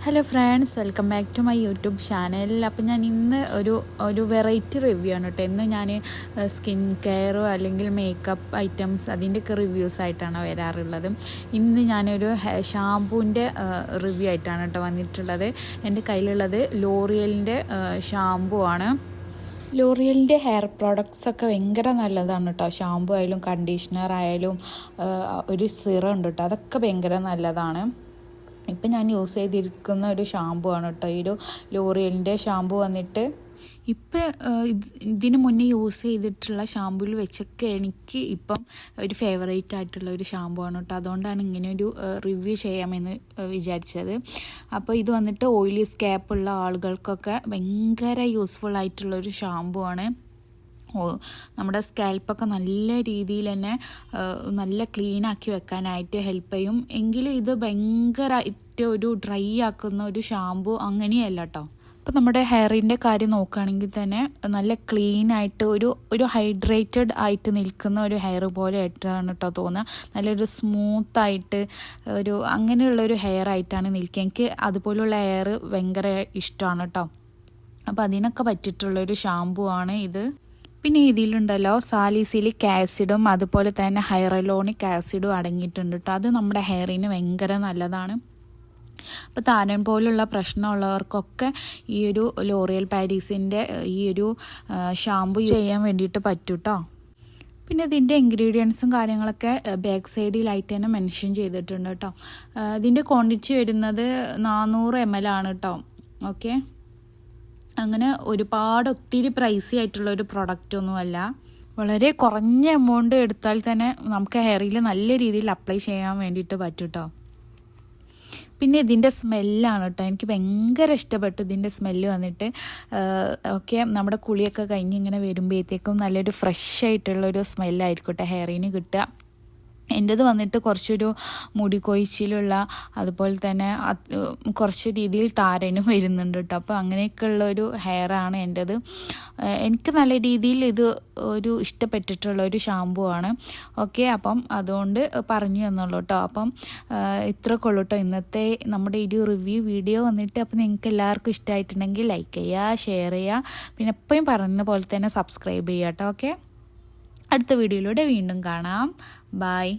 Hello friends, welcome back to my YouTube channel. അപ്പോൾ ഞാൻ ഇന്ന് ഒരു വെറൈറ്റി റിവ്യൂ ആണ് കേട്ടോ. ഇന്ന് ഞാൻ സ്കിൻ കെയറോ അല്ലെങ്കിൽ മേക്കപ്പ് ഐറ്റംസ് അതിൻ്റെയൊക്കെ റിവ്യൂസ് ആയിട്ടാണ് വരാറുള്ളത്. ഇന്ന് ഞാനൊരു ഷാമ്പൂവിൻ്റെ റിവ്യൂ ആയിട്ടാണ് കേട്ടോ വന്നിട്ടുള്ളത്. എൻ്റെ കയ്യിലുള്ളത് ലോറിയലിൻ്റെ ഷാമ്പൂ ആണ്. ലോറിയലിൻ്റെ ഹെയർ പ്രോഡക്ട്സ് ഒക്കെ ഭയങ്കര നല്ലതാണ് കേട്ടോ. ഷാമ്പൂ ആയാലും കണ്ടീഷണർ ആയാലും ഒരു സിറം ഉണ്ട് കേട്ടോ, അതൊക്കെ ഭയങ്കര നല്ലതാണ്. ഇപ്പം ഞാൻ യൂസ് ചെയ്തിരിക്കുന്ന ഒരു ഷാമ്പൂ ആണ് കേട്ടോ, ഈ ഒരു ലോറിയലിൻ്റെ ഷാമ്പൂ വന്നിട്ട്. ഇപ്പം ഇതിന് മുന്നേ യൂസ് ചെയ്തിട്ടുള്ള ഷാമ്പൂവിൽ വെച്ചൊക്കെ എനിക്ക് ഇപ്പം ഒരു ഫേവറേറ്റ് ആയിട്ടുള്ള ഒരു ഷാമ്പൂ ആണ് കേട്ടോ. അതുകൊണ്ടാണ് ഇങ്ങനെ ഒരു റിവ്യൂ ചെയ്യാമെന്ന് വിചാരിച്ചത്. അപ്പോൾ ഇത് വന്നിട്ട് ഓയിലി സ്കാപ്പുള്ള ആളുകൾക്കൊക്കെ ഭയങ്കര യൂസ്ഫുൾ ആയിട്ടുള്ളൊരു ഷാമ്പൂ ആണ്. നമ്മുടെ സ്കാൽപ്പൊക്കെ നല്ല രീതിയിൽ തന്നെ നല്ല ക്ലീനാക്കി വെക്കാനായിട്ട് ഹെൽപ്പ് ചെയ്യും. എങ്കിലും ഇത് ഭയങ്കരമായിട്ട് ഒരു ഡ്രൈ ആക്കുന്ന ഒരു ഷാമ്പൂ അങ്ങനെയല്ല കേട്ടോ. അപ്പോൾ നമ്മുടെ ഹെയറിൻ്റെ കാര്യം നോക്കുകയാണെങ്കിൽ തന്നെ നല്ല ക്ലീനായിട്ട് ഒരു ഹൈഡ്രേറ്റഡ് ആയിട്ട് നിൽക്കുന്ന ഒരു ഹെയർ പോലെ ആയിട്ടാണ് കേട്ടോ തോന്നുക. നല്ലൊരു സ്മൂത്തായിട്ട് അങ്ങനെയുള്ളൊരു ഹെയർ ആയിട്ടാണ് നിൽക്കുക. എനിക്ക് അതുപോലുള്ള ഹെയർ ഭയങ്കര ഇഷ്ടമാണ് കേട്ടോ. അപ്പോൾ അതിനൊക്കെ പറ്റിയിട്ടുള്ളൊരു ഷാമ്പൂ ആണ് ഇത്. പിന്നെ ഇതിലുണ്ടല്ലോ സാലിസിലിക് ആസിഡും അതുപോലെ തന്നെ ഹൈറലോണിക് ആസിഡും അടങ്ങിയിട്ടുണ്ട് കേട്ടോ. അത് നമ്മുടെ ഹെയറിന് ഭയങ്കര നല്ലതാണ്. അപ്പോൾ താരൻ പോലുള്ള പ്രശ്നമുള്ളവർക്കൊക്കെ ഈ ഒരു ലോറിയൽ പാരീസിൻ്റെ ഈ ഒരു ഷാമ്പു ചെയ്യാൻ വേണ്ടിയിട്ട് പറ്റും കേട്ടോ. പിന്നെ ഇതിൻ്റെ ഇൻഗ്രീഡിയൻസും കാര്യങ്ങളൊക്കെ ബാക്ക് സൈഡിലായിട്ട് തന്നെ മെൻഷൻ ചെയ്തിട്ടുണ്ട് കേട്ടോ. ഇതിൻ്റെ ക്വാണ്ടിറ്റി വരുന്നത് 400 ml ആണ് കേട്ടോ. ഓക്കെ, അങ്ങനെ ഒത്തിരി പ്രൈസി ആയിട്ടുള്ളൊരു പ്രൊഡക്റ്റൊന്നുമല്ല. വളരെ കുറഞ്ഞ എമൗണ്ട് എടുത്താൽ തന്നെ നമുക്ക് ഹെയറിൽ നല്ല രീതിയിൽ അപ്ലൈ ചെയ്യാൻ വേണ്ടിയിട്ട് പറ്റും കേട്ടോ. പിന്നെ ഇതിൻ്റെ സ്മെല്ലാണ് കേട്ടോ, എനിക്ക് ഭയങ്കര ഇഷ്ടപ്പെട്ടു ഇതിൻ്റെ സ്മെല്ല് വന്നിട്ട്. ഓക്കെ, നമ്മുടെ കുളിയൊക്കെ കഴിഞ്ഞ് ഇങ്ങനെ വരുമ്പോഴത്തേക്കും നല്ലൊരു ഫ്രഷ് ആയിട്ടുള്ളൊരു സ്മെല്ലായിരിക്കും കേട്ടോ ഹെയറിന് കിട്ടുക. എൻ്റേത് വന്നിട്ട് കുറച്ചൊരു മുടി കൊഴിച്ചിലുള്ള അതുപോലെ തന്നെ കുറച്ച് രീതിയിൽ താരനും വരുന്നുണ്ട് കേട്ടോ. അപ്പോൾ അങ്ങനെയൊക്കെ ഉള്ളൊരു ഹെയറാണ് എൻ്റേത്. എനിക്ക് നല്ല രീതിയിൽ ഇത് ഇഷ്ടപ്പെട്ടിട്ടുള്ളൊരു ഷാമ്പൂ ആണ്. ഓക്കെ, അപ്പം അതുകൊണ്ട് പറഞ്ഞു തന്നുള്ളൂ കേട്ടോ. അപ്പം ഇത്രയൊക്കെ ഉള്ളൂ കേട്ടോ ഇന്നത്തെ നമ്മുടെ ഈ റിവ്യൂ വീഡിയോ വന്നിട്ട്. അപ്പോൾ നിങ്ങൾക്ക് എല്ലാവർക്കും ഇഷ്ടമായിട്ടുണ്ടെങ്കിൽ ലൈക്ക് ചെയ്യുക, ഷെയർ ചെയ്യുക, പിന്നെ എപ്പോഴും പറയുന്ന പോലെ തന്നെ സബ്സ്ക്രൈബ് ചെയ്യുക കേട്ടോ. ഓക്കെ, അടുത്ത വീഡിയോയിലൂടെ വീണ്ടും കാണാം. ബായ്.